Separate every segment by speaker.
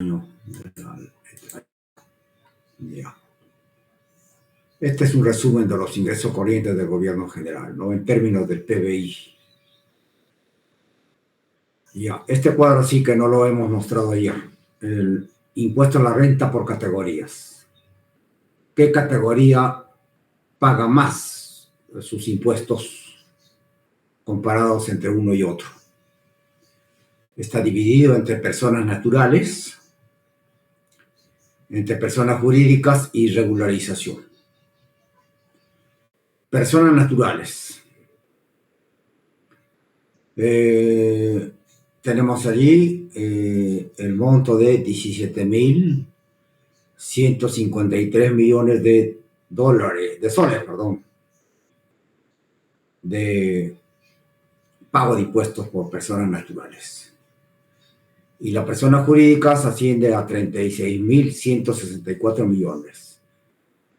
Speaker 1: Ya. Este es un resumen de los ingresos corrientes del gobierno general, ¿no? En términos del PBI. Ya. Este cuadro sí que no lo hemos mostrado ayer. El impuesto a la renta por categorías. ¿Qué categoría paga más sus impuestos comparados entre uno y otro? Está dividido entre personas naturales, entre personas jurídicas y regularización. Personas naturales. Tenemos allí el monto de 17.153 millones de soles, de pago de impuestos por personas naturales. Y las personas jurídicas asciende a 36.164 millones.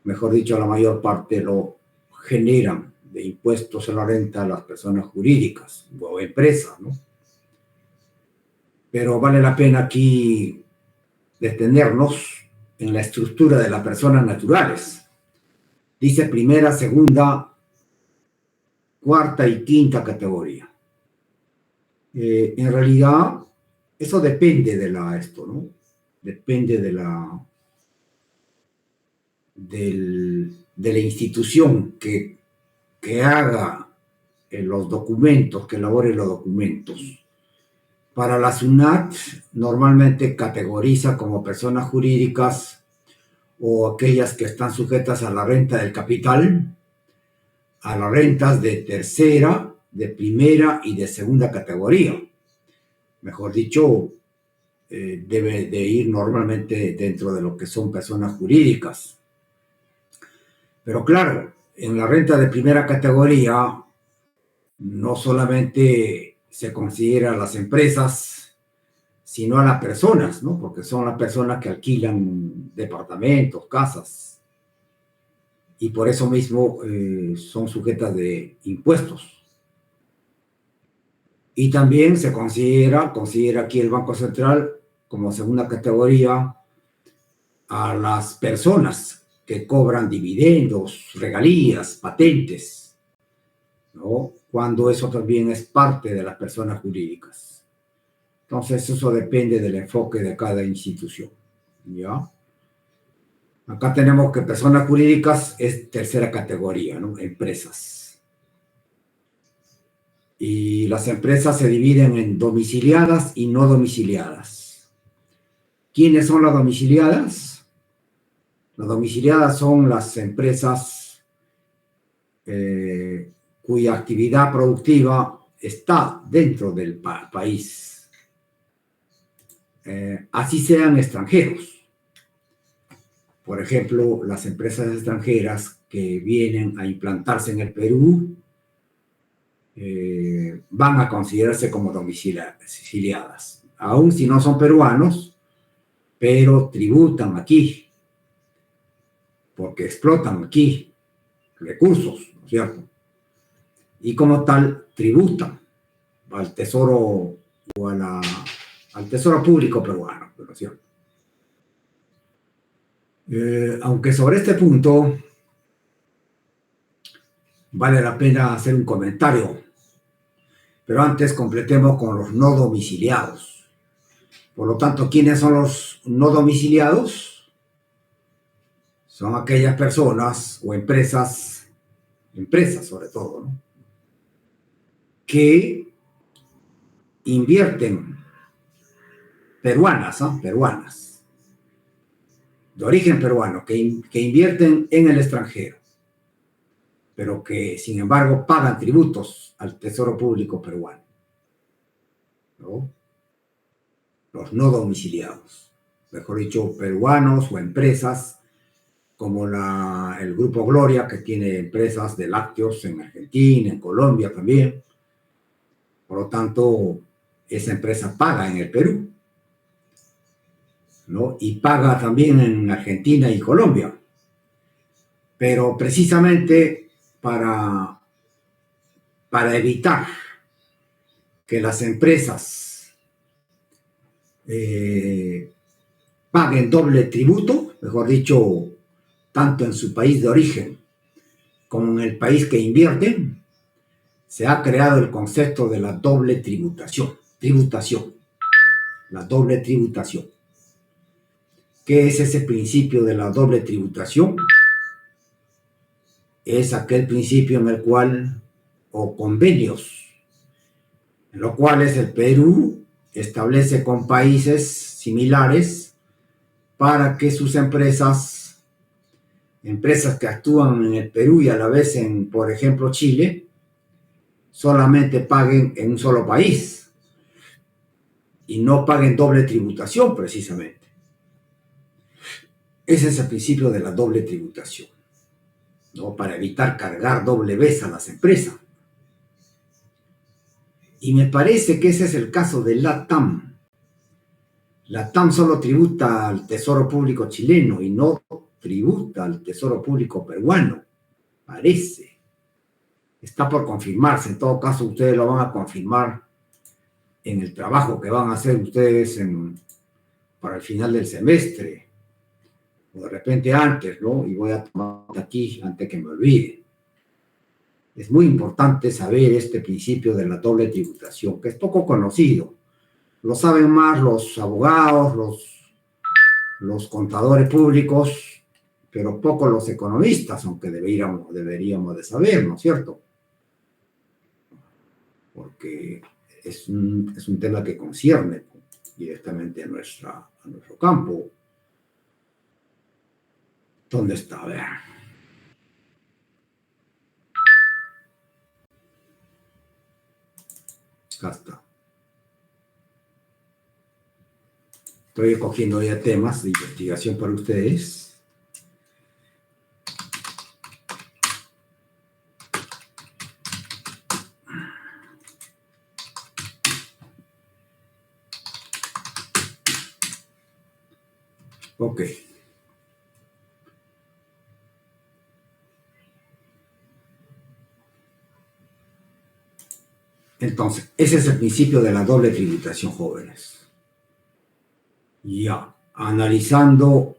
Speaker 1: Mejor dicho, la mayor parte lo generan de impuestos a la renta a las personas jurídicas o empresas, ¿no? Pero vale la pena aquí detenernos en la estructura de las personas naturales. Dice primera, segunda, cuarta y quinta categoría. En realidad, eso depende de ¿no? Depende de la institución que haga los documentos, que elabore los documentos. Para la SUNAT, normalmente categoriza como personas jurídicas o aquellas que están sujetas a la renta del capital, a las rentas de tercera, de primera y de segunda categoría. Mejor dicho, debe de ir normalmente dentro de lo que son personas jurídicas. Pero claro, en la renta de primera categoría no solamente se considera a las empresas, sino a las personas, ¿no? Porque son las personas que alquilan departamentos, casas, y por eso mismo son sujetas de impuestos. Y también se considera aquí el Banco Central como segunda categoría a las personas que cobran dividendos, regalías, patentes, ¿no? Cuando eso también es parte de las personas jurídicas. Entonces, eso depende del enfoque de cada institución, ¿ya? Acá tenemos que personas jurídicas es tercera categoría, ¿no? Empresas. Y las empresas se dividen en domiciliadas y no domiciliadas. ¿Quiénes son las domiciliadas? Las domiciliadas son las empresas cuya actividad productiva está dentro del país. Así sean extranjeros. Por ejemplo, las empresas extranjeras que vienen a implantarse en el Perú van a considerarse como domiciliadas, aun si no son peruanos, pero tributan aquí, porque explotan aquí recursos, ¿no es cierto? Y como tal, tributan al tesoro o al tesoro público peruano, ¿no es cierto? Aunque sobre este punto vale la pena hacer un comentario, pero antes completemos con los no domiciliados. Por lo tanto, ¿quiénes son los no domiciliados? Son aquellas personas o empresas sobre todo, ¿no? Que invierten, peruanas, de origen peruano, que invierten en el extranjero, pero que sin embargo pagan tributos al Tesoro Público peruano, ¿no? Los no domiciliados, mejor dicho, peruanos o empresas como el Grupo Gloria, que tiene empresas de lácteos en Argentina, en Colombia también. Por lo tanto, esa empresa paga en el Perú, ¿no? Y paga también en Argentina y Colombia. Pero precisamente para evitar que las empresas paguen doble tributo, mejor dicho, tanto en su país de origen como en el país que invierten, se ha creado el concepto de la doble tributación. La doble tributación. ¿Qué es ese principio de la doble tributación? Es aquel principio en el cual, o convenios, en los cuales el Perú establece con países similares para que sus empresas que actúan en el Perú y a la vez en, por ejemplo, Chile, solamente paguen en un solo país y no paguen doble tributación precisamente. Ese es el principio de la doble tributación, ¿no? Para evitar cargar doble vez a las empresas. Y me parece que ese es el caso de LATAM. LATAM solo tributa al Tesoro Público chileno y no tributa al Tesoro Público peruano. Parece. Está por confirmarse. En todo caso, ustedes lo van a confirmar en el trabajo que van a hacer ustedes para el final del semestre. O de repente antes, ¿no? Y voy a tomar aquí antes que me olvide. Es muy importante saber este principio de la doble tributación, que es poco conocido. Lo saben más los abogados, los contadores públicos, pero poco los economistas, aunque deberíamos de saber, ¿no es cierto? Porque es un tema que concierne directamente a nuestro campo. ¿Dónde está? A ver. Acá está. Estoy cogiendo ya temas de investigación para ustedes. Ok. Entonces, ese es el principio de la doble tributación, jóvenes. Ya, analizando,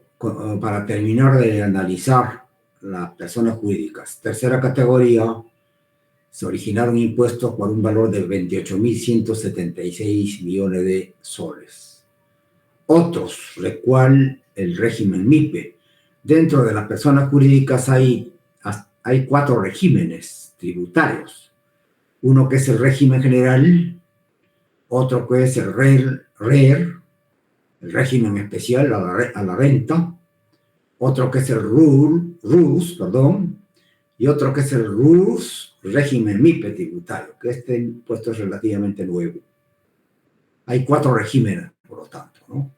Speaker 1: para terminar de analizar las personas jurídicas. Tercera categoría, se originaron impuestos por un valor de 28.176 millones de soles. Otros, el cual el régimen MIPE. Dentro de las personas jurídicas hay 4 regímenes tributarios. Uno que es el régimen general, otro que es el RER, el régimen especial a la renta, otro que es el RUS, y otro que es el RUS, régimen MIPE tributario, que este impuesto es relativamente nuevo. Hay 4 regímenes, por lo tanto, ¿no?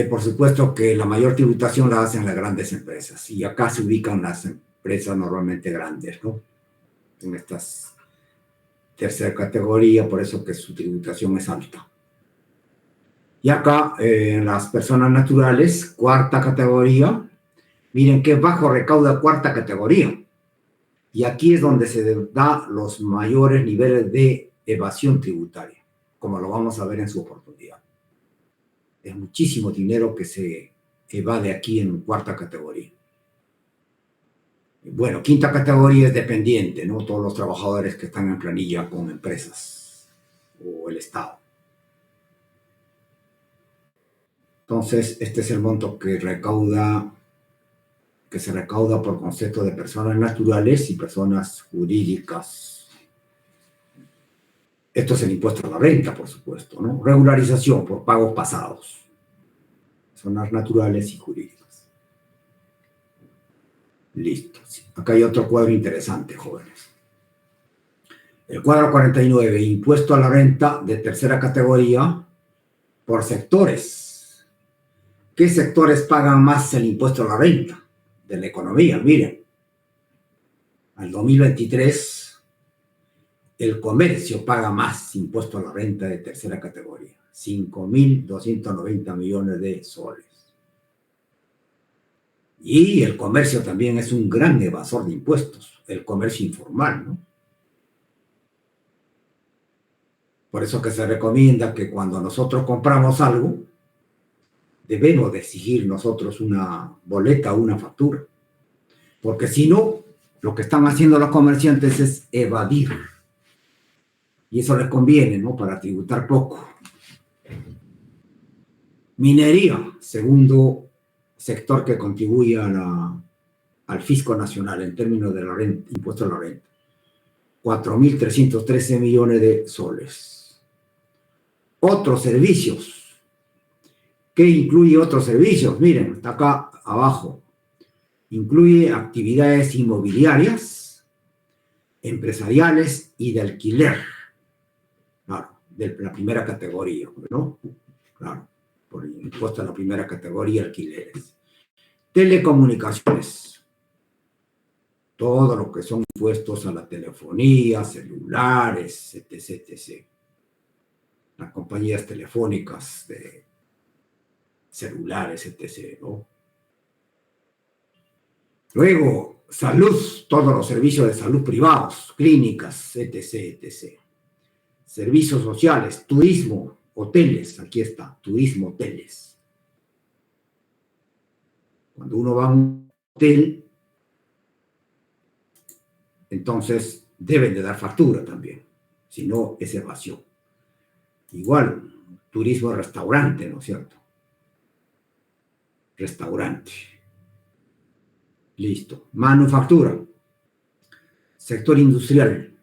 Speaker 1: Por supuesto que la mayor tributación la hacen las grandes empresas, y acá se ubican las empresas normalmente grandes, ¿no? En estas tercera categoría, por eso que su tributación es alta. Y acá, en las personas naturales, cuarta categoría, miren qué bajo recauda cuarta categoría. Y aquí es donde se da los mayores niveles de evasión tributaria, como lo vamos a ver en su oportunidad. Es muchísimo dinero que se evade aquí en cuarta categoría. Bueno, quinta categoría es dependiente, ¿no? Todos los trabajadores que están en planilla con empresas o el Estado. Entonces, este es el monto que se recauda por concepto de personas naturales y personas jurídicas. Esto es el impuesto a la renta, por supuesto, ¿no? Regularización por pagos pasados. Personas naturales y jurídicas. Listo. Acá hay otro cuadro interesante, jóvenes. El cuadro 49, impuesto a la renta de tercera categoría por sectores. ¿Qué sectores pagan más el impuesto a la renta de la economía? Miren, al 2023, el comercio paga más impuesto a la renta de tercera categoría, 5.290 millones de soles. Y el comercio también es un gran evasor de impuestos, el comercio informal, ¿no? Por eso que se recomienda que cuando nosotros compramos algo, debemos de exigir nosotros una boleta o una factura. Porque si no, lo que están haciendo los comerciantes es evadir. Y eso les conviene, ¿no? Para tributar poco. Minería, segundo sector que contribuye al fisco nacional en términos de la renta, impuesto a la renta. 4.313 millones de soles. Otros servicios. ¿Qué incluye otros servicios? Miren, está acá abajo. Incluye actividades inmobiliarias, empresariales y de alquiler. Claro, de la primera categoría, ¿no? Claro, por el impuesto a la primera categoría, alquileres. Telecomunicaciones. Todo lo que son impuestos a la telefonía, celulares, etc., etc. Las compañías telefónicas de celulares, etc., ¿no? Luego, salud, todos los servicios de salud privados, clínicas, etc., etc. Servicios sociales, turismo, hoteles, aquí está, turismo, hoteles. Cuando uno va a un hotel, entonces deben de dar factura también, si no es evasión. Igual, turismo restaurante, ¿no es cierto? Restaurante. Listo. Manufactura. Sector industrial.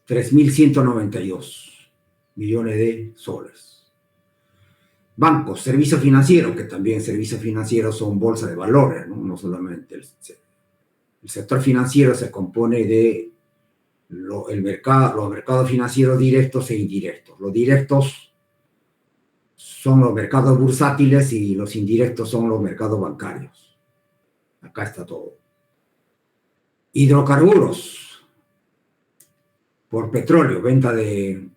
Speaker 1: 3.192 millones de soles. Bancos, servicios financieros, que también servicios financieros son bolsa de valores, ¿no? No solamente el sector financiero se compone de los mercados financieros directos e indirectos. Los directos son los mercados bursátiles y los indirectos son los mercados bancarios. Acá está todo. Hidrocarburos, por petróleo, venta de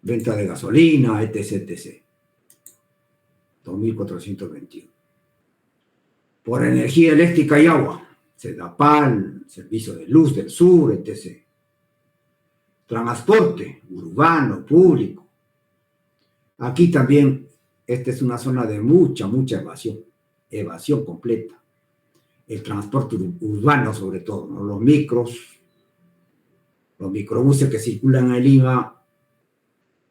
Speaker 1: gasolina, etc., etc. 2.421. Por energía eléctrica y agua, Sedapal, servicio de luz del sur, etc. Transporte urbano, público. Aquí también, esta es una zona de mucha evasión completa. El transporte urbano sobre todo, ¿no? Los microbuses que circulan en Lima,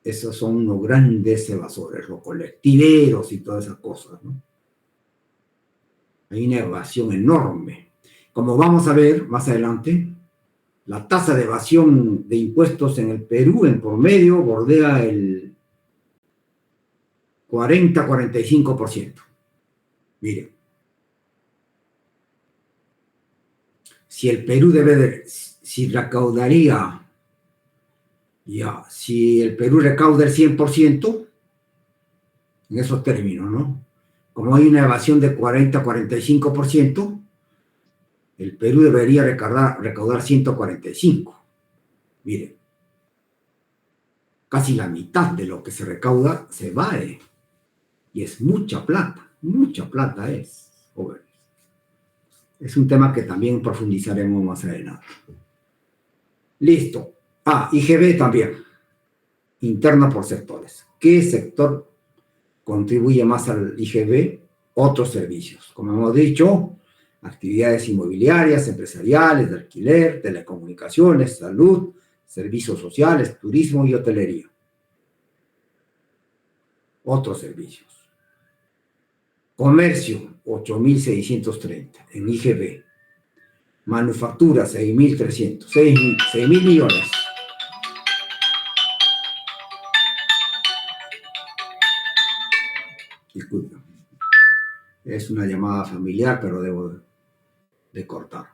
Speaker 1: esos son unos grandes evasores, los colectiveros y todas esas cosas, ¿no? Hay una evasión enorme. Como vamos a ver más adelante, la tasa de evasión de impuestos en el Perú en promedio bordea el 40-45%. Miren, si el Perú si recaudaría, si el Perú recauda el 100%, en esos términos, ¿no? Como hay una evasión de 40-45%, el Perú debería recaudar 145. Miren, casi la mitad de lo que se recauda se va, y es mucha plata es, jóvenes. Es un tema que también profundizaremos más adelante. Listo. IGB también. Interna por sectores. ¿Qué sector contribuye más al IGB? Otros servicios. Como hemos dicho, actividades inmobiliarias, empresariales, de alquiler, telecomunicaciones, salud, servicios sociales, turismo y hotelería. Otros servicios. Comercio, 8.630 en IGB. Manufactura, 6.300. 6.000 millones. Disculpen. Es una llamada familiar, pero debo de cortar.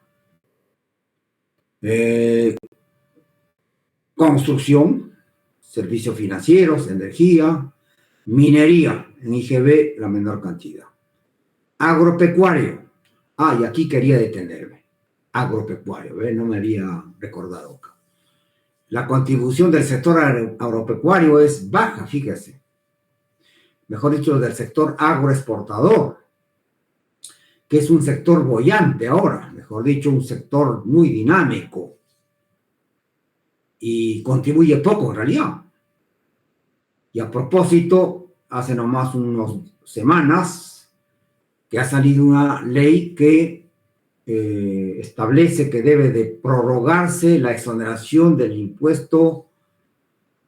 Speaker 1: Construcción, servicios financieros, energía, minería, en IGB la menor cantidad. Agropecuario. Y aquí quería detenerme. Agropecuario, no me había recordado acá. La contribución del sector agropecuario es baja, fíjese. Mejor dicho, del sector agroexportador, que es un sector boyante ahora, mejor dicho, un sector muy dinámico y contribuye poco en realidad. Y a propósito, hace nomás unas semanas que ha salido una ley que establece que debe de prorrogarse la exoneración del impuesto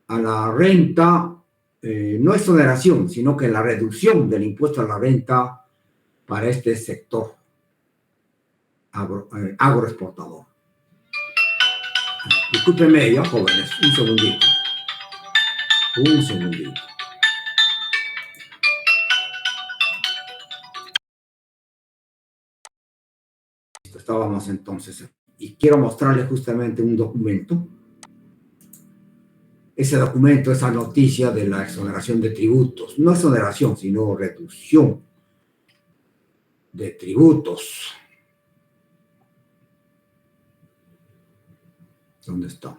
Speaker 1: a la renta, no exoneración, sino que la reducción del impuesto a la renta para este sector agroexportador. Discúlpenme, ya jóvenes, un segundito. Un segundito. Estábamos entonces, y quiero mostrarles justamente un documento. Ese documento, esa noticia de la exoneración de tributos, no exoneración, sino reducción de tributos. ¿Dónde está?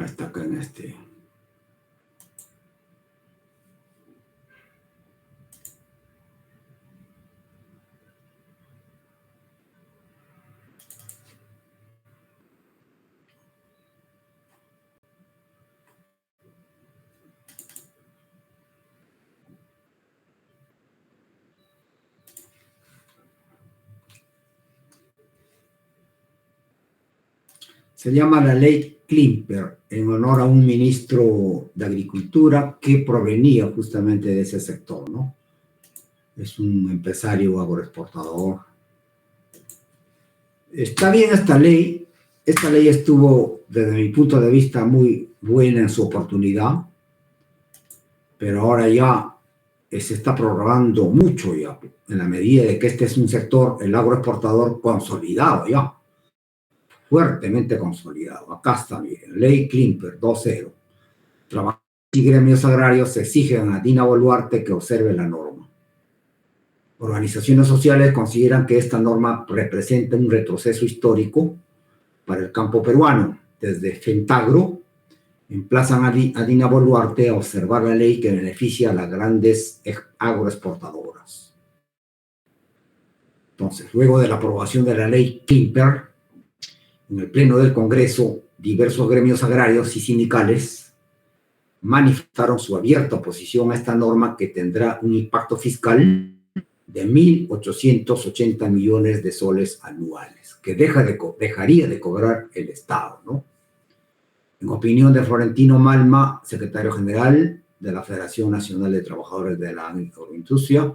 Speaker 1: Está acá en este. Se llama la ley Klimper, en honor a un ministro de Agricultura que provenía justamente de ese sector, ¿no? Es un empresario agroexportador. Está bien esta ley. Esta ley estuvo, desde mi punto de vista, muy buena en su oportunidad, pero ahora ya se está prorrogando mucho ya, en la medida de que este es un sector, el agroexportador, consolidado ya, fuertemente consolidado. Acá está, miren, ley Klimper 2.0. Trabajadores y gremios agrarios exigen a Dina Boluarte que observe la norma. Organizaciones sociales consideran que esta norma representa un retroceso histórico para el campo peruano. Desde Fentagro emplazan a Dina Boluarte a observar la ley que beneficia a las grandes agroexportadoras. Entonces, luego de la aprobación de la ley Klimper, en el Pleno del Congreso, diversos gremios agrarios y sindicales manifestaron su abierta oposición a esta norma que tendrá un impacto fiscal de 1.880 millones de soles anuales, que dejaría de cobrar el Estado, ¿no? En opinión de Florentino Malma, secretario general de la Federación Nacional de Trabajadores de la Agroindustria,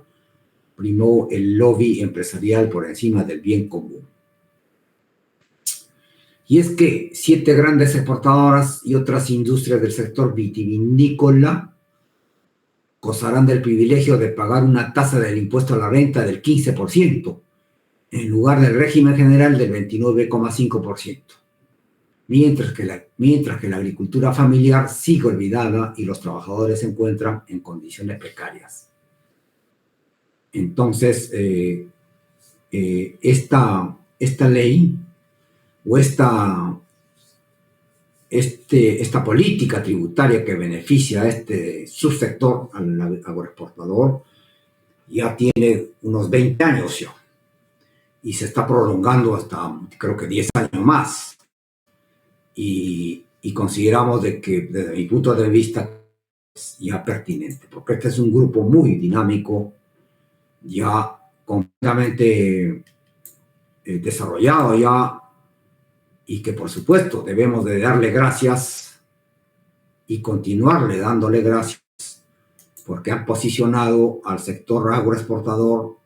Speaker 1: primó el lobby empresarial por encima del bien común. Y es que 7 grandes exportadoras y otras industrias del sector vitivinícola gozarán del privilegio de pagar una tasa del impuesto a la renta del 15%, en lugar del régimen general del 29,5%, mientras que la agricultura familiar sigue olvidada y los trabajadores se encuentran en condiciones precarias. Entonces, esta ley o esta política tributaria que beneficia a este subsector, al agroexportador, ya tiene unos 20 años ya, y se está prolongando hasta, creo que 10 años más. Y consideramos de que, desde mi punto de vista, es ya pertinente, porque este es un grupo muy dinámico, ya completamente desarrollado ya, y que por supuesto debemos de darle gracias y continuarle dándole gracias porque han posicionado al sector agroexportador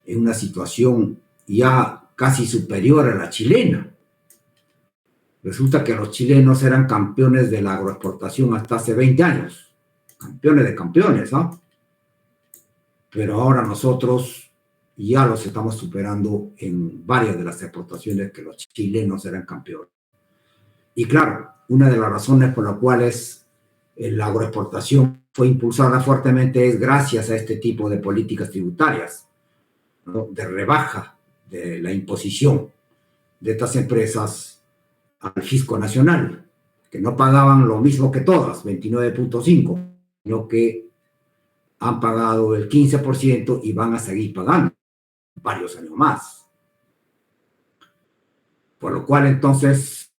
Speaker 1: en una situación ya casi superior a la chilena. Resulta que los chilenos eran campeones de la agroexportación hasta hace 20 años, campeones de campeones, ¿no? Pero ahora nosotros ya los estamos superando en varias de las exportaciones que los chilenos eran campeones. Y claro, una de las razones por las cuales la agroexportación fue impulsada fuertemente es gracias a este tipo de políticas tributarias, ¿no? De rebaja de la imposición de estas empresas al fisco nacional, que no pagaban lo mismo que todas, 29.5, sino que han pagado el 15% y van a seguir pagando varios años más. Por lo cual, entonces,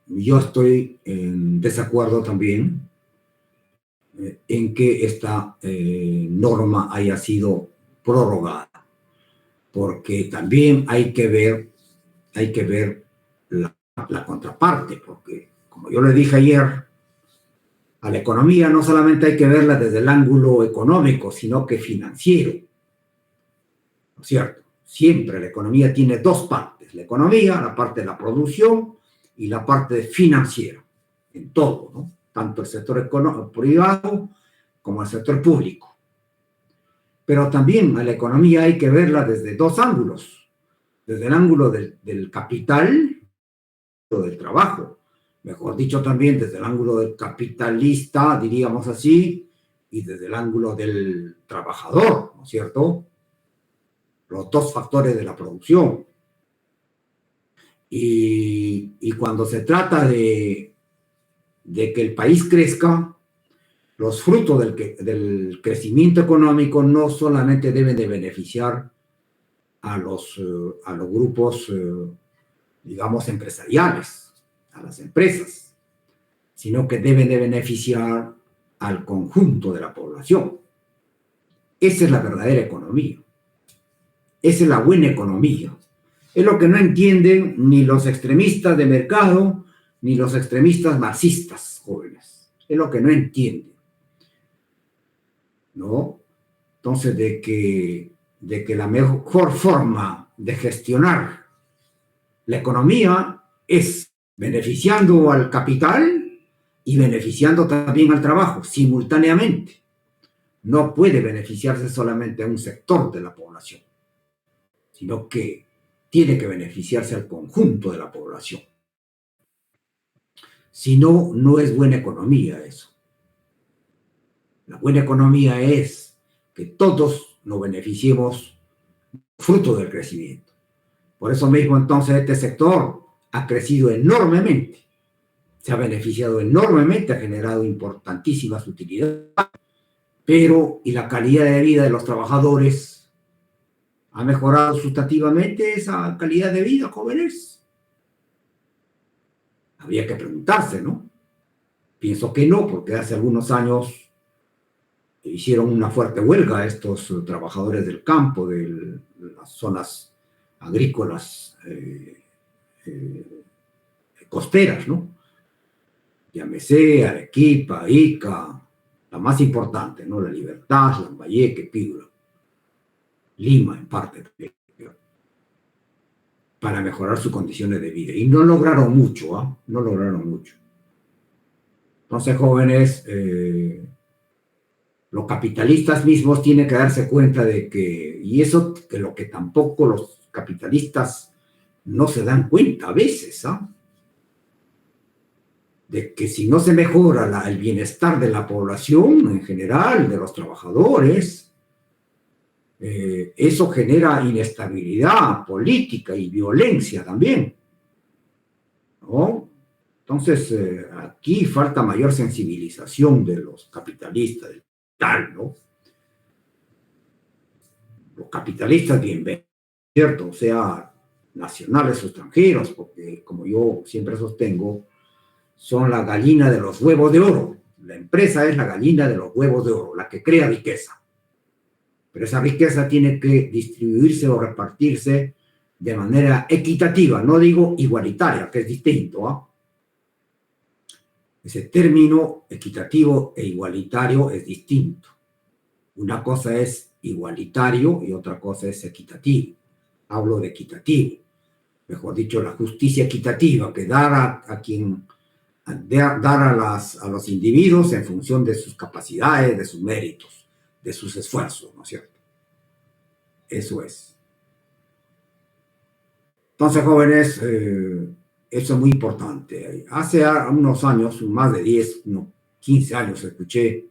Speaker 1: yo estoy en desacuerdo también en que esta norma haya sido prorrogada, porque también hay que ver la contraparte, porque, como yo le dije ayer, a la economía no solamente hay que verla desde el ángulo económico, sino que financiero, ¿no es cierto? Siempre la economía tiene dos partes, la economía, la parte de la producción y la parte financiera, en todo, ¿no? Tanto el sector privado como el sector público. Pero también a la economía hay que verla desde dos ángulos, desde el ángulo del capital, del trabajo, mejor dicho también desde el ángulo del capitalista, diríamos así, y desde el ángulo del trabajador, ¿no es cierto? Los dos factores de la producción. Y cuando se trata de que el país crezca, los frutos del crecimiento económico no solamente deben de beneficiar a los grupos, digamos, empresariales, a las empresas, sino que deben de beneficiar al conjunto de la población. Esa es la verdadera economía. Esa es la buena economía. Es lo que no entienden ni los extremistas de mercado, ni los extremistas marxistas jóvenes. Es lo que no entienden, ¿no? Entonces, de que la mejor forma de gestionar la economía es beneficiando al capital y beneficiando también al trabajo simultáneamente. No puede beneficiarse solamente a un sector de la población, sino que tiene que beneficiarse al conjunto de la población. Si no, no es buena economía eso. La buena economía es que todos nos beneficiemos fruto del crecimiento. Por eso mismo, entonces, este sector ha crecido enormemente, se ha beneficiado enormemente, ha generado importantísimas utilidades, pero ¿y la calidad de vida de los trabajadores? ¿Ha mejorado sustantivamente esa calidad de vida, jóvenes? Habría que preguntarse, ¿no? Pienso que no, porque hace algunos años hicieron una fuerte huelga estos trabajadores del campo, de las zonas agrícolas costeras, ¿no? Llámese Arequipa, Ica, la más importante, ¿no? La Libertad, Lambayeque, Piura, Lima en parte también, para mejorar sus condiciones de vida. Y no lograron mucho, ¿ah? No lograron mucho. Entonces, jóvenes, los capitalistas mismos tienen que darse cuenta de que, y eso que lo que tampoco los capitalistas no se dan cuenta a veces, ¿ah? De que si no se mejora el bienestar de la población en general, de los trabajadores, eso genera inestabilidad política y violencia también, ¿no? Entonces, aquí falta mayor sensibilización de los capitalistas, del capital, ¿no? Los capitalistas, bien, ¿cierto? Sea nacionales o extranjeros, porque como yo siempre sostengo, son la gallina de los huevos de oro. La empresa es la gallina de los huevos de oro, la que crea riqueza. Pero esa riqueza tiene que distribuirse o repartirse de manera equitativa, no digo igualitaria, que es distinto, ¿eh? Ese término equitativo e igualitario es distinto. Una cosa es igualitario y otra cosa es equitativo. Hablo de equitativo. Mejor dicho, la justicia equitativa, que dar a los individuos en función de sus capacidades, de sus méritos, de sus esfuerzos, ¿no es cierto? Eso es. Entonces, jóvenes, eso es muy importante. Hace unos años, más de 10, 15 años, escuché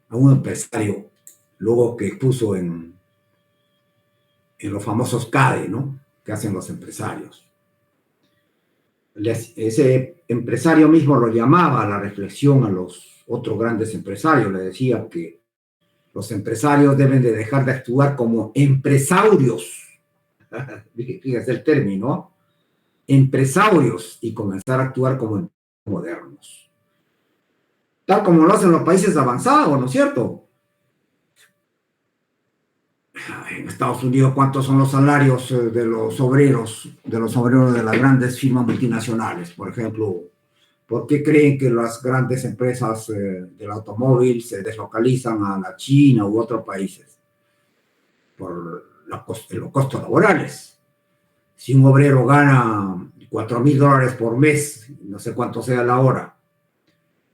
Speaker 1: a un empresario, luego que puso en los famosos CADE, ¿no? Que hacen los empresarios. ese empresario mismo lo llamaba a la reflexión a los otros grandes empresarios, le decía que los empresarios deben de dejar de actuar como empresarios, fíjese el término, empresarios, y comenzar a actuar como modernos. Tal como lo hacen los países avanzados, ¿no es cierto? En Estados Unidos, ¿cuántos son los salarios de los obreros de las grandes firmas multinacionales? Por ejemplo, ¿por qué creen que las grandes empresas del automóvil se deslocalizan a la China u otros países? Por los costos laborales. Si un obrero gana $4,000 por mes, no sé cuánto sea la hora,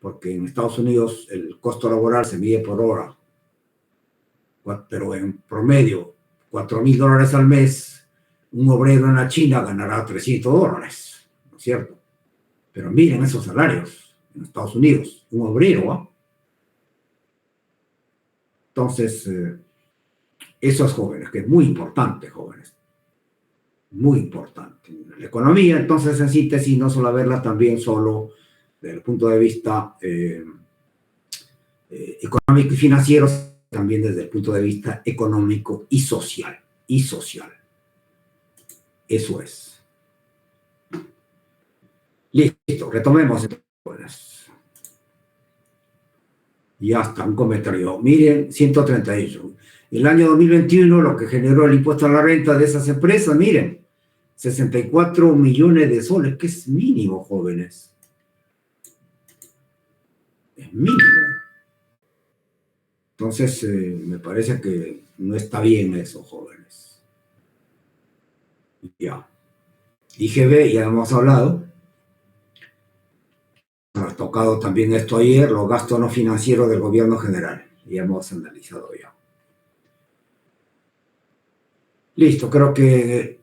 Speaker 1: porque en Estados Unidos el costo laboral se mide por hora, pero en promedio, $4,000 al mes, un obrero en la China ganará $300, ¿no es cierto? Pero miren esos salarios en Estados Unidos, un obrero, ¿eh? Entonces, esos jóvenes, que es muy importante, jóvenes, muy importante. La economía, entonces, en síntesis, no solo verla también solo desde el punto de vista económico y financiero, también desde el punto de vista económico y social. Y social. Eso es. Listo, retomemos entonces. Ya está, un comentario. Miren, 138. El año 2021, lo que generó el impuesto a la renta de esas empresas, miren, 64 millones de soles, que es mínimo, jóvenes. Es mínimo. Entonces, me parece que no está bien eso, jóvenes. Ya. IGB, ya hemos hablado. Hemos tocado también esto ayer, los gastos no financieros del gobierno general. Ya hemos analizado ya. Listo, creo que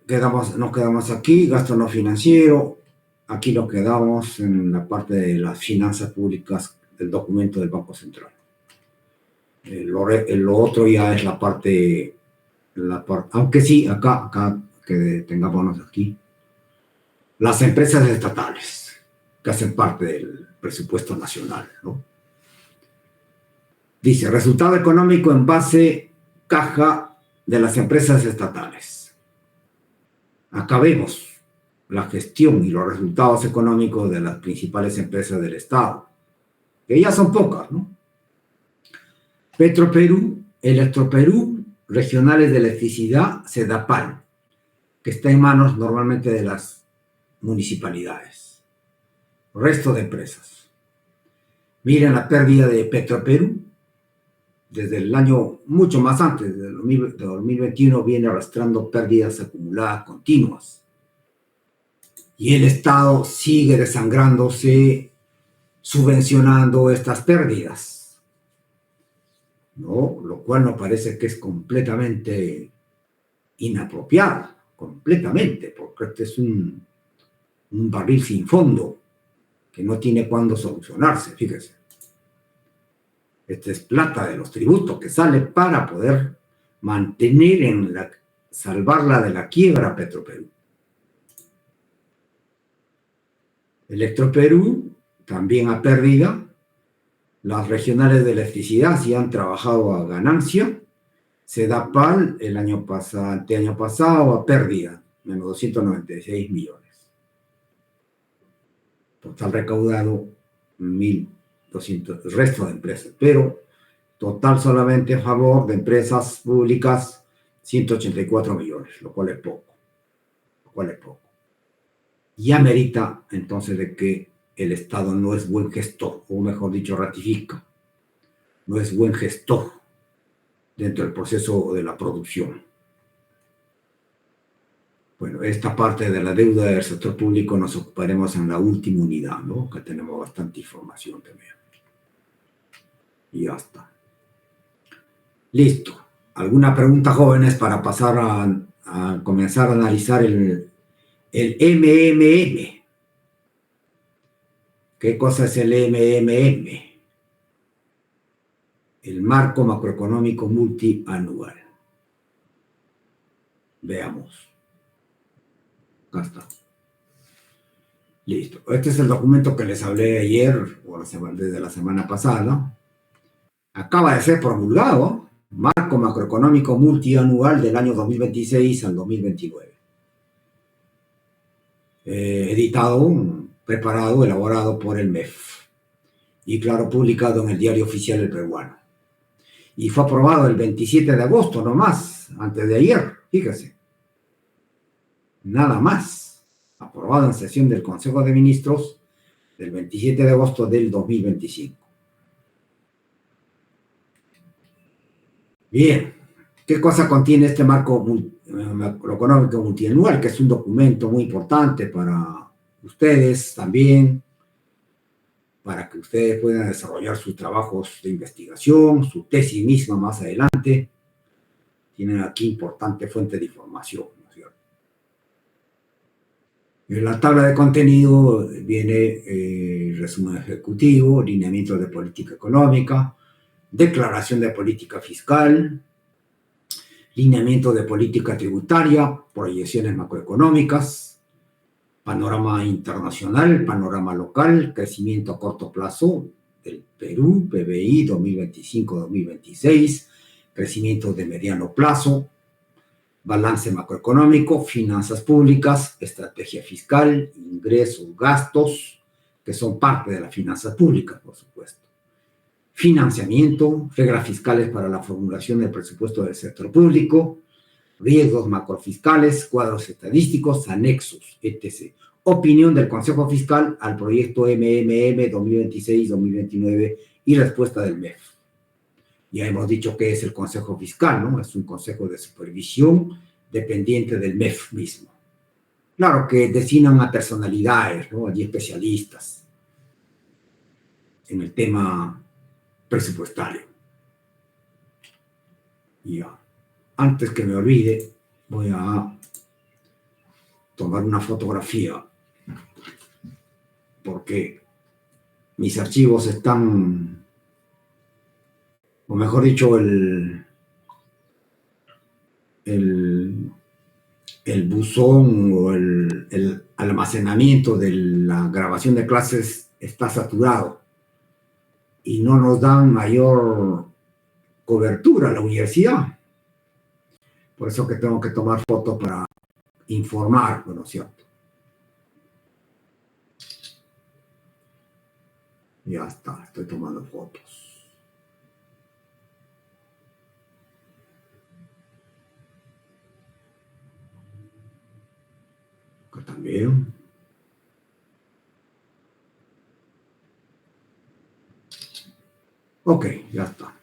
Speaker 1: nos quedamos aquí, gasto no financiero. Aquí nos quedamos en la parte de las finanzas públicas del documento del Banco Central. Lo otro ya es la parte, aunque sí, acá que tengámonos aquí, las empresas estatales que hacen parte del presupuesto nacional, ¿no? Dice, resultado económico en base caja de las empresas estatales. Acá vemos la gestión y los resultados económicos de las principales empresas del Estado, que ya son pocas, ¿no? Petroperú, Electroperú, Regionales de Electricidad, Sedapal, que está en manos normalmente de las municipalidades. Resto de empresas. Miren la pérdida de Petroperú. Desde el año mucho más antes, de 2021, viene arrastrando pérdidas acumuladas continuas. Y el Estado sigue desangrándose, subvencionando estas pérdidas, ¿no? Lo cual nos parece que es completamente inapropiado, completamente, porque este es un barril sin fondo que no tiene cuándo solucionarse, fíjese. Esta es plata de los tributos que sale para poder mantener salvarla de la quiebra Petroperú. Electroperú también ha perdido. Las regionales de electricidad sí han trabajado a ganancia. Sedapal el año pasado a pérdida, menos 296 millones. Total recaudado 1.200, el resto de empresas, pero total solamente a favor de empresas públicas 184 millones, lo cual es poco. Ya merita entonces de que el Estado no es buen gestor, o mejor dicho, ratifica, no es buen gestor dentro del proceso de la producción. Bueno, esta parte de la deuda del sector público nos ocuparemos en la última unidad, ¿no? Que tenemos bastante información también. Y ya está. Listo. ¿Alguna pregunta, jóvenes, para pasar a comenzar a analizar el MMM? ¿Qué cosa es el MMM? El marco macroeconómico multianual. Veamos. Acá está. Listo. Este es el documento que les hablé ayer, o desde la semana pasada. Acaba de ser promulgado, marco macroeconómico multianual del año 2026 al 2029. Editado, preparado, elaborado por el MEF. Y claro, publicado en el Diario Oficial del Peruano. Y fue aprobado el 27 de agosto, nomás, antes de ayer, fíjese. Nada más. Aprobado en sesión del Consejo de Ministros del 27 de agosto del 2025. Bien, ¿qué cosa contiene este marco macroeconómico multianual? Que es un documento muy importante para ustedes también, para que ustedes puedan desarrollar sus trabajos de investigación, su tesis misma más adelante. Tienen aquí importante fuente de información, ¿no es cierto? En la tabla de contenido viene resumen ejecutivo, lineamientos de política económica, declaración de política fiscal, lineamiento de política tributaria, proyecciones macroeconómicas, panorama internacional, panorama local, crecimiento a corto plazo del Perú, PBI 2025-2026, crecimiento de mediano plazo, balance macroeconómico, finanzas públicas, estrategia fiscal, ingresos, gastos, que son parte de las finanzas públicas, por supuesto. Financiamiento, reglas fiscales para la formulación del presupuesto del sector público, riesgos macrofiscales, cuadros estadísticos, anexos, etc. Opinión del Consejo Fiscal al proyecto MMM 2026-2029 y respuesta del MEF. Ya hemos dicho que es el Consejo Fiscal, ¿no? Es un consejo de supervisión dependiente del MEF mismo. Claro que designan a personalidades, ¿no? Allí especialistas en el tema presupuestario. Ya. Antes que me olvide, voy a tomar una fotografía porque mis archivos están, o mejor dicho, el buzón o el almacenamiento de la grabación de clases está saturado y no nos dan mayor cobertura a la universidad. Por eso que tengo que tomar fotos para informar, ¿no es cierto? Ya está, estoy tomando fotos. Acá también. Ok, ya está.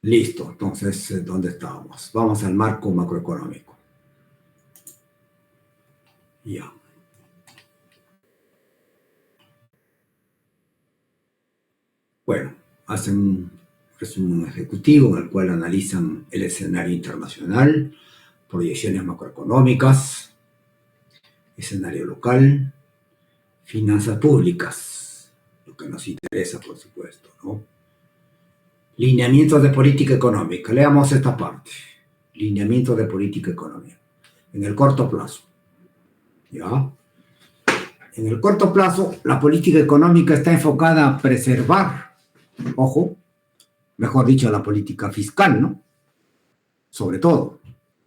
Speaker 1: Listo, entonces, ¿dónde estábamos? Vamos al marco macroeconómico. Ya. Bueno, hacen un resumen ejecutivo en el cual analizan el escenario internacional, proyecciones macroeconómicas, escenario local, finanzas públicas, lo que nos interesa, por supuesto, ¿no? Lineamientos de política económica. Leamos esta parte. Lineamientos de política económica. En el corto plazo. ¿Ya? En el corto plazo, la política económica está enfocada a preservar, ojo, mejor dicho, la política fiscal, ¿no? Sobre todo.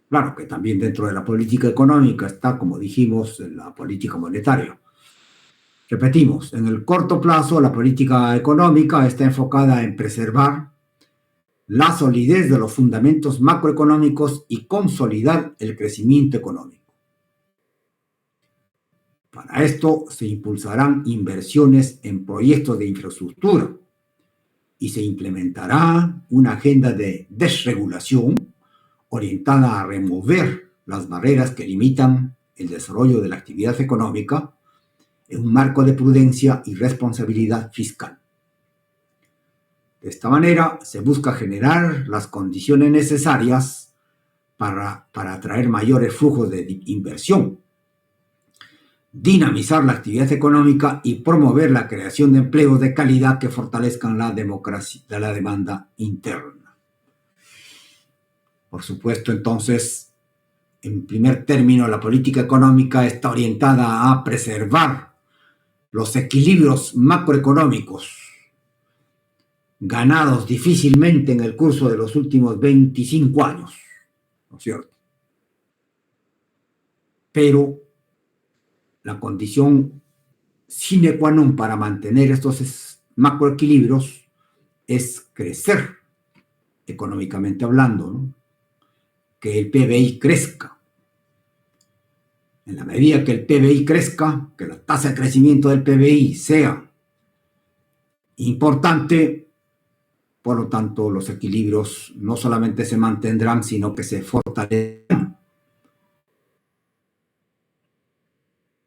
Speaker 1: Claro que también dentro de la política económica está, como dijimos, la política monetaria. Repetimos, en el corto plazo, la política económica está enfocada en preservar la solidez de los fundamentos macroeconómicos y consolidar el crecimiento económico. Para esto se impulsarán inversiones en proyectos de infraestructura y se implementará una agenda de desregulación orientada a remover las barreras que limitan el desarrollo de la actividad económica en un marco de prudencia y responsabilidad fiscal. De esta manera se busca generar las condiciones necesarias para atraer mayores flujos de inversión, dinamizar la actividad económica y promover la creación de empleos de calidad que fortalezcan la demanda interna. Por supuesto, entonces, en primer término, la política económica está orientada a preservar los equilibrios macroeconómicos ganados difícilmente en el curso de los últimos 25 años, ¿no es cierto? Pero la condición sine qua non para mantener estos macroequilibrios es crecer, económicamente hablando, ¿no? Que el PBI crezca. En la medida que el PBI crezca, que la tasa de crecimiento del PBI sea importante, por lo tanto, los equilibrios no solamente se mantendrán, sino que se fortalecerán.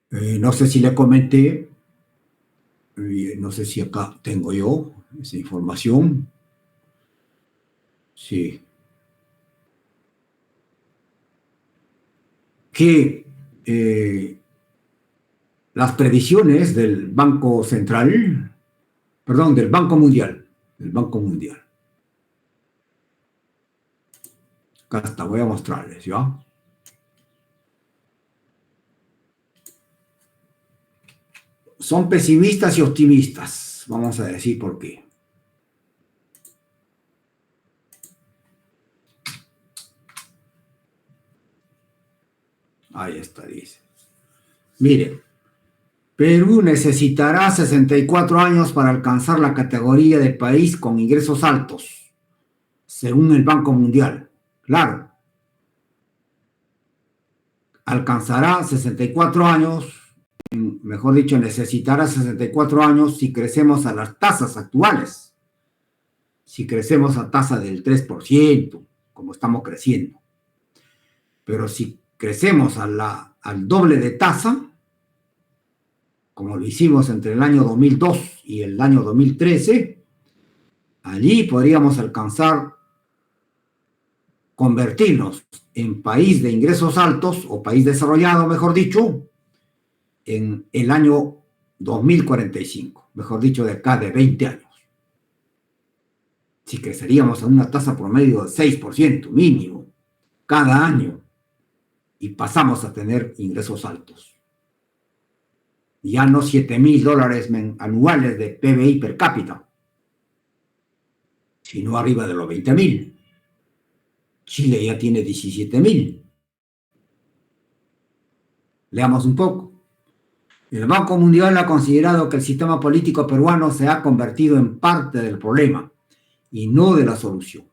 Speaker 1: No sé si le comenté, no sé si acá tengo yo esa información. Sí. Que las previsiones del Banco Central, perdón, del Banco Mundial, acá está, voy a mostrarles, ¿ya? Son pesimistas y optimistas, vamos a decir por qué. Ahí está, dice. Mire, Perú necesitará 64 años para alcanzar la categoría de país con ingresos altos, según el Banco Mundial. Claro, alcanzará 64 años, mejor dicho, necesitará 64 años si crecemos a las tasas actuales, si crecemos a tasa del 3%, como estamos creciendo. Pero si crecemos al doble de tasa, como lo hicimos entre el año 2002 y el año 2013, allí podríamos alcanzar, convertirnos en país de ingresos altos, o país desarrollado, mejor dicho, en el año 2045, mejor dicho, de acá de 20 años. Si creceríamos a una tasa promedio de 6% mínimo cada año y pasamos a tener ingresos altos. Ya no $7,000 anuales de PBI per cápita, sino arriba de los 20,000. Chile ya tiene 17,000. Leamos un poco. El Banco Mundial ha considerado que el sistema político peruano se ha convertido en parte del problema y no de la solución,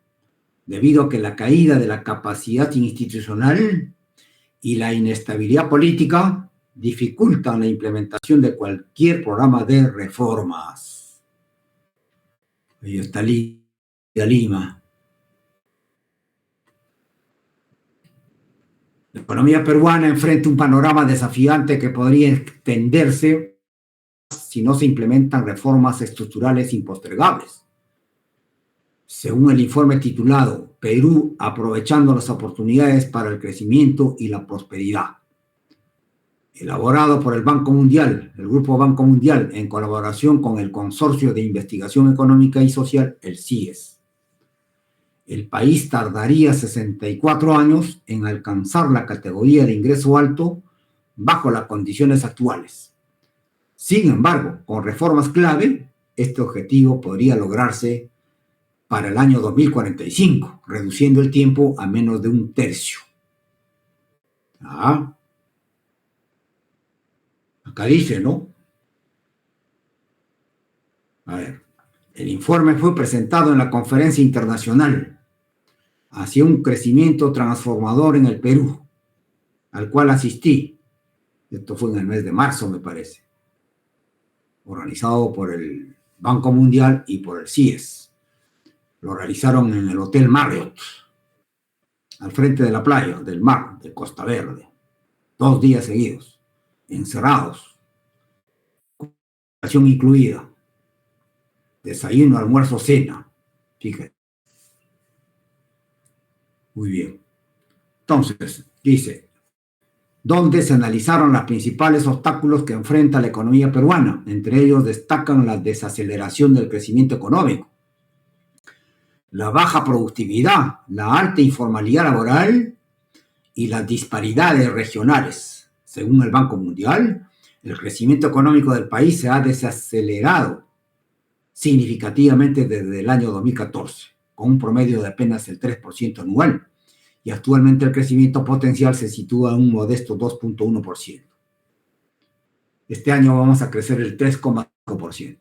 Speaker 1: debido a que la caída de la capacidad institucional y la inestabilidad política dificultan la implementación de cualquier programa de reformas. Ahí está Lima. La economía peruana enfrenta un panorama desafiante que podría extenderse si no se implementan reformas estructurales impostergables. Según el informe titulado Perú aprovechando las oportunidades para el crecimiento y la prosperidad, elaborado por el Banco Mundial, el Grupo Banco Mundial, en colaboración con el Consorcio de Investigación Económica y Social, el CIES. El país tardaría 64 años en alcanzar la categoría de ingreso alto bajo las condiciones actuales. Sin embargo, con reformas clave, este objetivo podría lograrse para el año 2045, reduciendo el tiempo a menos de un tercio. Acá dice, ¿no? A ver, el informe fue presentado en la conferencia internacional hacia un crecimiento transformador en el Perú, al cual asistí. Esto fue en el mes de marzo, me parece, organizado por el Banco Mundial y por el CIES. Lo realizaron en el Hotel Marriott, al frente de la playa, del mar, de Costa Verde, 2 días seguidos, encerrados, con incluida, desayuno, almuerzo, cena. Fíjate. Muy bien. Entonces, dice, donde se analizaron los principales obstáculos que enfrenta la economía peruana. Entre ellos destacan la desaceleración del crecimiento económico, la baja productividad, la alta informalidad laboral y las disparidades regionales. Según el Banco Mundial, el crecimiento económico del país se ha desacelerado significativamente desde el año 2014, con un promedio de apenas el 3% anual, y actualmente el crecimiento potencial se sitúa en un modesto 2.1%. Este año vamos a crecer el 3,5%.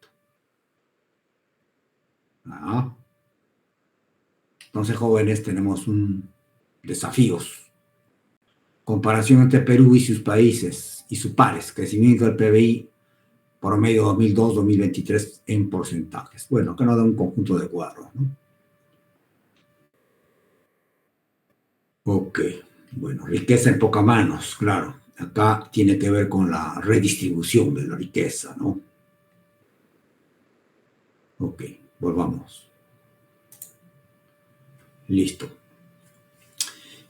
Speaker 1: Entonces, jóvenes, tenemos desafíos. Comparación entre Perú y sus países y sus pares. Crecimiento del PBI promedio 2002-2023 en porcentajes. Bueno, que nos da un conjunto de cuadros, ¿no? Ok, bueno, riqueza en pocas manos, claro. Acá tiene que ver con la redistribución de la riqueza, ¿no? Ok, volvamos. Listo.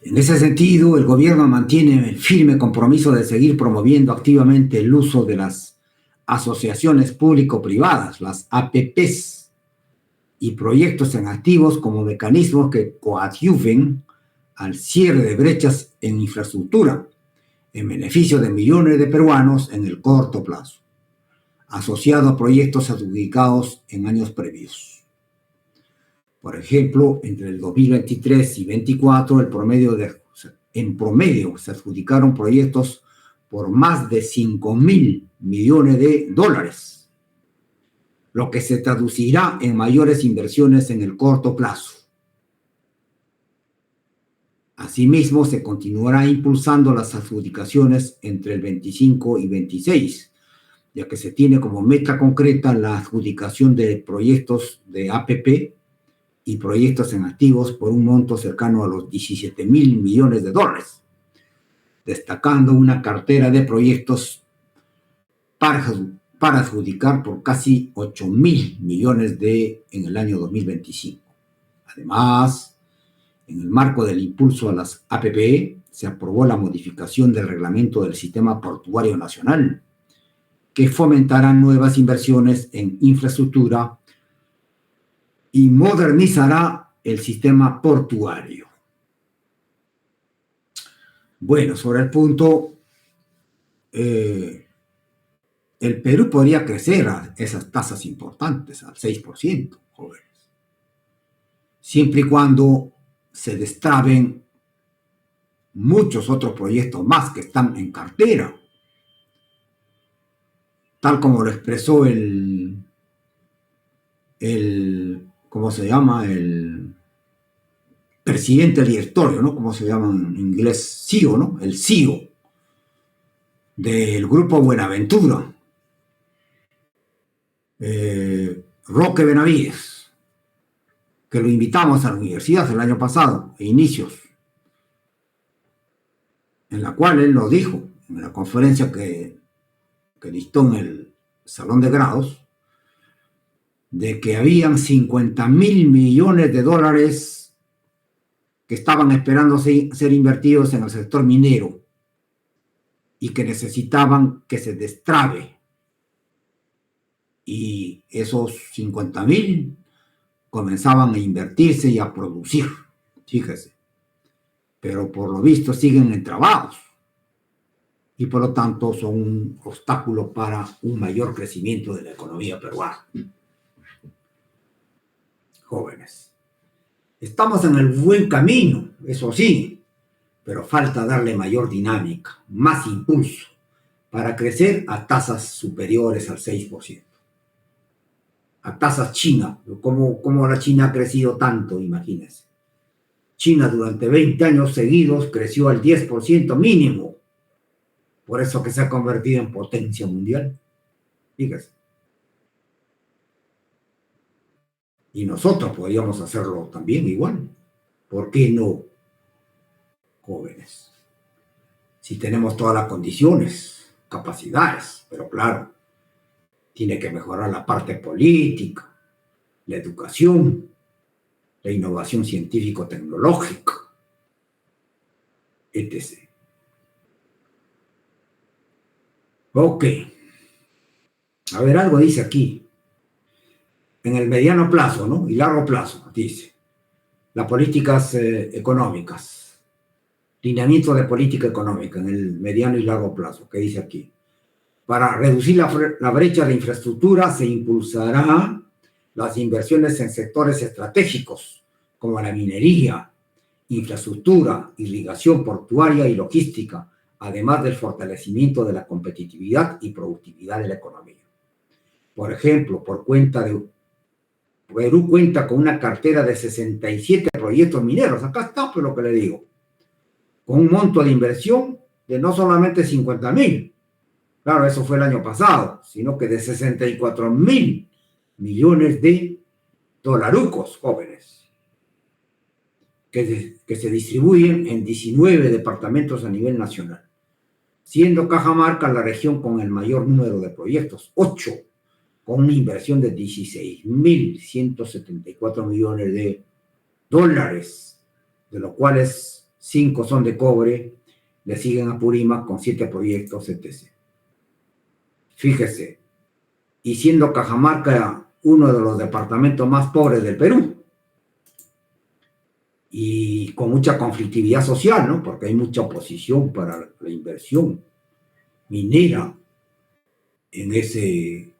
Speaker 1: En ese sentido, el gobierno mantiene el firme compromiso de seguir promoviendo activamente el uso de las asociaciones público-privadas, las APPs, y proyectos en activos como mecanismos que coadyuven al cierre de brechas en infraestructura, en beneficio de millones de peruanos en el corto plazo, asociado a proyectos adjudicados en años previos. Por ejemplo, entre el 2023 y 2024, en promedio se adjudicaron proyectos por más de 5.000 millones de dólares, lo que se traducirá en mayores inversiones en el corto plazo. Asimismo, se continuará impulsando las adjudicaciones entre el 25 y 26, ya que se tiene como meta concreta la adjudicación de proyectos de APP y proyectos en activos por un monto cercano a los 17.000 millones de dólares, destacando una cartera de proyectos para adjudicar por casi 8.000 millones en el año 2025. Además, en el marco del impulso a las APP, se aprobó la modificación del reglamento del Sistema Portuario Nacional, que fomentará nuevas inversiones en infraestructura y modernizará el sistema portuario. Bueno, sobre el punto, el Perú podría crecer a esas tasas importantes, al 6%, jóvenes, siempre y cuando se destraben muchos otros proyectos más que están en cartera, tal como lo expresó ¿cómo se llama? El presidente del directorio, ¿no? ¿Cómo se llama en inglés? CEO, ¿no? El CEO del Grupo Buenaventura, Roque Benavides, que lo invitamos a la universidad el año pasado, a inicios, en la cual él nos dijo, en la conferencia que dictó en el Salón de Grados, de que habían 50.000 millones de dólares que estaban esperando ser invertidos en el sector minero y que necesitaban que se destrabe. Y esos 50.000 comenzaban a invertirse y a producir, fíjese. Pero por lo visto siguen entrabados y por lo tanto son un obstáculo para un mayor crecimiento de la economía peruana. Jóvenes, estamos en el buen camino, eso sí, pero falta darle mayor dinámica, más impulso, para crecer a tasas superiores al 6%. A tasas China, como la China ha crecido tanto, imagínense. China durante 20 años seguidos creció al 10% mínimo, por eso que se ha convertido en potencia mundial. Fíjese. Y nosotros podríamos hacerlo también igual. ¿Por qué no, jóvenes? Si tenemos todas las condiciones, capacidades, pero claro, tiene que mejorar la parte política, la educación, la innovación científico-tecnológica, etc. Ok. A ver, algo dice aquí. En el mediano plazo, ¿no? Y largo plazo, dice. las políticas económicas, lineamiento de política económica en el mediano y largo plazo, que dice aquí. Para reducir la brecha de infraestructura se impulsarán las inversiones en sectores estratégicos como la minería, infraestructura, irrigación portuaria y logística, además del fortalecimiento de la competitividad y productividad de la economía. Por ejemplo, Perú cuenta con una cartera de 67 proyectos mineros, acá está pues lo que le digo, con un monto de inversión de no solamente 50.000, claro, eso fue el año pasado, sino que de 64.000 millones de dolarucos jóvenes, que se distribuyen en 19 departamentos a nivel nacional, siendo Cajamarca la región con el mayor número de proyectos, 8, con una inversión de 16.174 millones de dólares, de los cuales 5 son de cobre, le siguen a Purímac con 7 proyectos, etc. Fíjese, y siendo Cajamarca uno de los departamentos más pobres del Perú, y con mucha conflictividad social, ¿no? Porque hay mucha oposición para la inversión minera en ese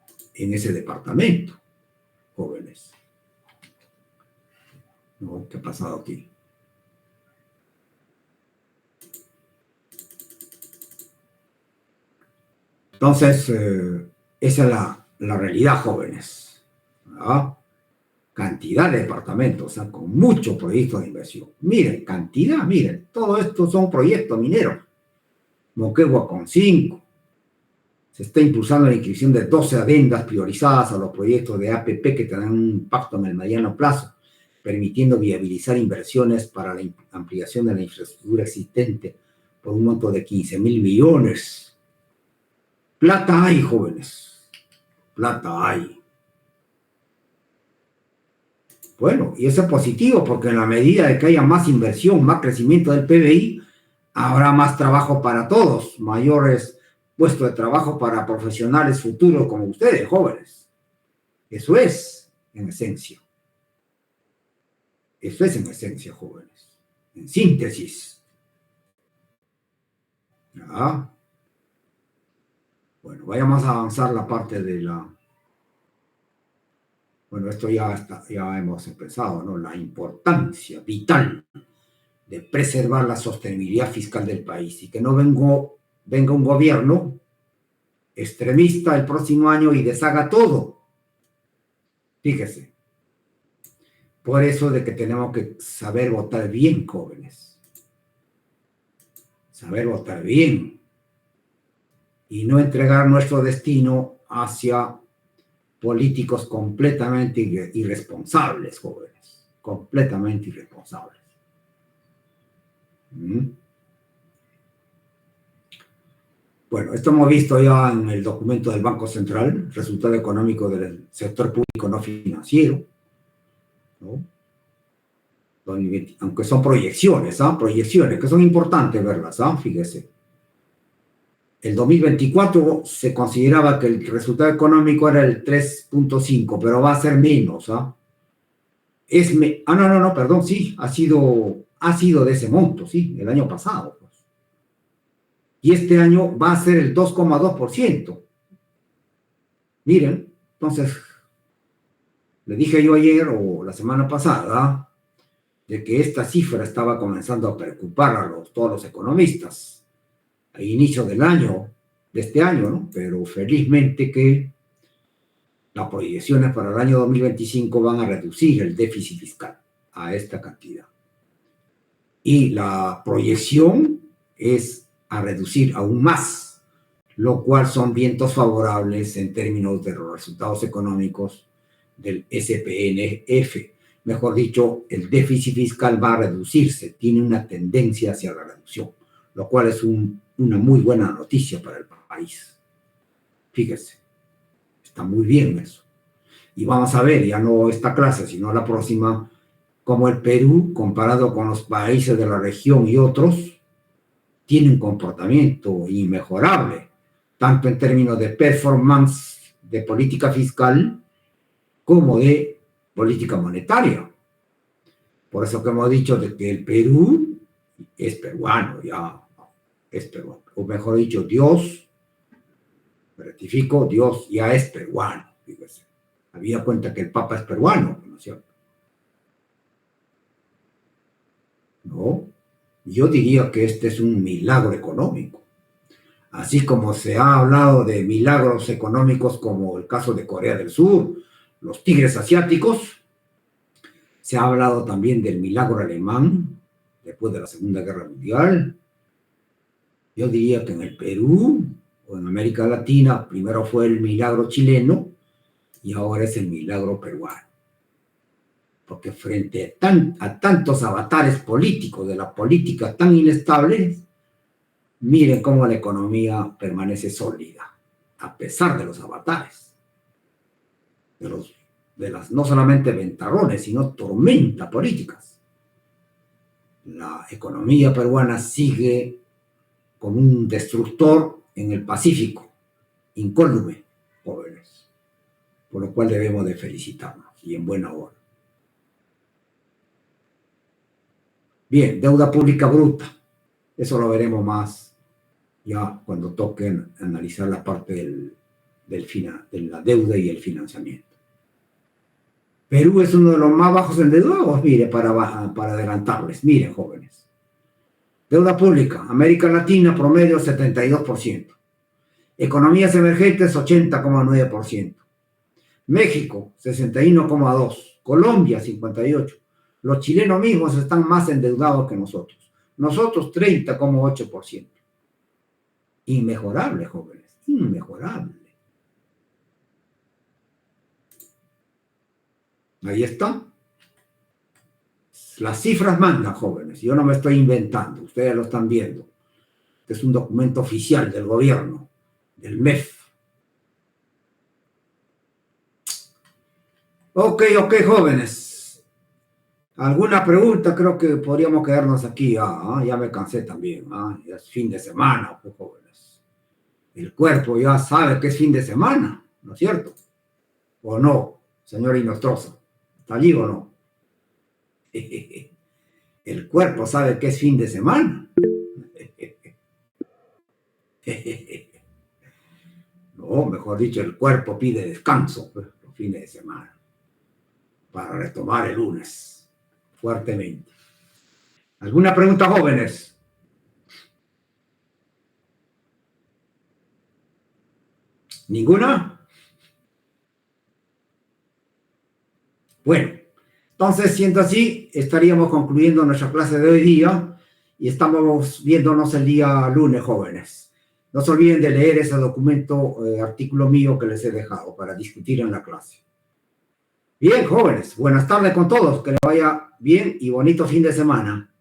Speaker 1: departamento, jóvenes. ¿No? ¿Qué ha pasado aquí? Entonces, esa es la realidad, jóvenes. ¿Verdad? Cantidad de departamentos, o sea, con muchos proyectos de inversión. Miren, cantidad, miren, todo esto son proyectos mineros. Moquegua con 5. Se está impulsando la inscripción de 12 adendas priorizadas a los proyectos de APP que tendrán un impacto en el mediano plazo, permitiendo viabilizar inversiones para la ampliación de la infraestructura existente por un monto de 15.000 millones. Plata hay, jóvenes. Plata hay. Bueno, y eso es positivo porque en la medida de que haya más inversión, más crecimiento del PBI, habrá más trabajo para todos, mayores puestos de trabajo para profesionales futuros como ustedes, jóvenes. Eso es, en esencia. Eso es en esencia, jóvenes. En síntesis. ¿Ya? Bueno, vayamos a avanzar la parte de la... Bueno, esto ya hemos empezado, ¿no? La importancia vital de preservar la sostenibilidad fiscal del país y que no venga un gobierno extremista el próximo año y deshaga todo. Fíjese. Por eso de que tenemos que saber votar bien, jóvenes. Saber votar bien. Y no entregar nuestro destino hacia políticos completamente irresponsables, jóvenes. Completamente irresponsables. Bueno, esto hemos visto ya en el documento del Banco Central, resultado económico del sector público no financiero, ¿no? Aunque son proyecciones, proyecciones que son importantes verlas, fíjese. El 2024 se consideraba que el resultado económico era el 3.5, pero va a ser menos, perdón, sí, ha sido de ese monto, sí, el año pasado. Pues. Y este año va a ser el 2,2%. Miren, entonces, le dije yo ayer o la semana pasada, de que esta cifra estaba comenzando a preocupar a todos los economistas a inicio de este año, ¿no? Pero felizmente que las proyecciones para el año 2025 van a reducir el déficit fiscal a esta cantidad. Y la proyección es a reducir aún más, lo cual son vientos favorables en términos de los resultados económicos del SPNF. Mejor dicho, el déficit fiscal va a reducirse, tiene una tendencia hacia la reducción, lo cual es una muy buena noticia para el país. Fíjese, está muy bien eso. Y vamos a ver, ya no esta clase, sino la próxima, cómo el Perú, comparado con los países de la región y otros, tiene un comportamiento inmejorable, tanto en términos de performance de política fiscal como de política monetaria. Por eso que hemos dicho de que el Perú es peruano, ya es peruano. O mejor dicho, Dios, rectifico, Dios ya es peruano. Fíjese. Había cuenta que el Papa es peruano, ¿no es cierto? No, yo diría que este es un milagro económico. Así como se ha hablado de milagros económicos como el caso de Corea del Sur, los tigres asiáticos, se ha hablado también del milagro alemán después de la Segunda Guerra Mundial. Yo diría que en el Perú o en América Latina primero fue el milagro chileno y ahora es el milagro peruano. Porque frente a tantos avatares políticos de la política tan inestable, miren cómo la economía permanece sólida, a pesar de los avatares, de las no solamente ventarrones, sino tormentas políticas. La economía peruana sigue como un destructor en el Pacífico, incólume, jóvenes, por lo cual debemos de felicitarnos, y en buena hora. Bien, deuda pública bruta, eso lo veremos más ya cuando toquen analizar la parte de la deuda y el financiamiento. Perú es uno de los más bajos endeudados, mire, para adelantarles, miren, jóvenes. Deuda pública, América Latina, promedio 72%. Economías emergentes, 80,9%. México, 61,2%. Colombia, 58%. Los chilenos mismos están más endeudados que nosotros. Nosotros, 30,8%. Inmejorable, jóvenes, inmejorable. Ahí está. Las cifras mandan, jóvenes. Yo no me estoy inventando. Ustedes lo están viendo. Este es un documento oficial del gobierno, del MEF. Ok, jóvenes. ¿Alguna pregunta? Creo que podríamos quedarnos aquí. Ya me cansé también. Ya es fin de semana, pues, jóvenes. El cuerpo ya sabe que es fin de semana, ¿no es cierto? ¿O no, señor Inostroza? ¿Está allí o no? El cuerpo sabe que es fin de semana. No, mejor dicho, el cuerpo pide descanso los fines de semana para retomar el lunes fuertemente. ¿Alguna pregunta, jóvenes? ¿Ninguna? Bueno, entonces, siendo así, estaríamos concluyendo nuestra clase de hoy día y estamos viéndonos el día lunes, jóvenes. No se olviden de leer ese documento, artículo mío que les he dejado para discutir en la clase. Bien, jóvenes, buenas tardes con todos, que les vaya bien y bonito fin de semana.